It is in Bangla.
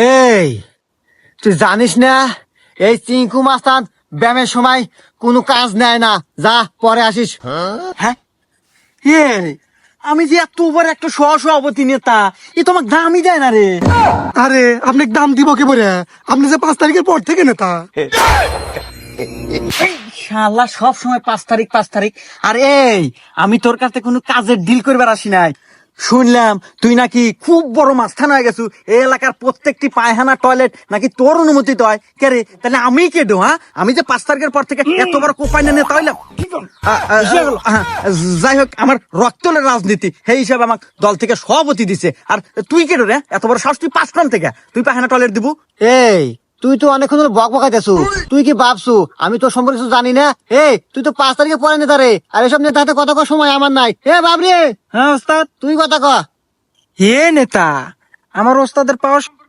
এই তুই জানিস না এই চিঙ্কু মাস্তান ব্যায়ামের সময় কোনো কাজ নেয় না, যা পরে আসিস। হ্যাঁ আমি যে এত বড় একটা সভাপতি নেতা, এ তো আমাকে দামই দেয় না রে। আরে আপনাকে দাম দিব কি বলে? আপনি যে 5 তারিখের পর থেকে নেতা। শালা সব সময় 5 তারিখ। আর এই আমি তোর কাছে কোনো কাজের ডিল করবার আসি নাই। শুনলাম তুই নাকি খুব বড় মাস্তান হয়ে গেছু, এই এলাকার প্রত্যেকটি পায়খানা টয়লেট নাকি তোর অনুমতি হয়। কে রে, তাহলে আমি কে ডো? হ্যাঁ, আমি যে 5 তারিখের পর থেকে এত বড় কোপাইনা নেতা হইলাম। যাই হোক, আমার রক্তলের রাজনীতি সেই হিসাবে আমাকে দল থেকে সভাপতি দিছে। আর তুই কে রে, এত বড় সাহস? তুই 5 থেকে তুই পায়খানা টয়লেট দিব? এই তুই তো অনেকক্ষণ ধরে বক বকাইতেছু, তুই কি ভাবছু আমি তোর সম্পর্কে কিছু জানি না? তুই তো 5 তারিখে পরে নেতা রে, আর এসব নেতা হাতে কথা কর সময় আমার নাই। বাবরে, হ্যাঁ ওস্তাদ। তুই কথা ক। হে নেতা, আমার ওস্তাদের পাওয়ার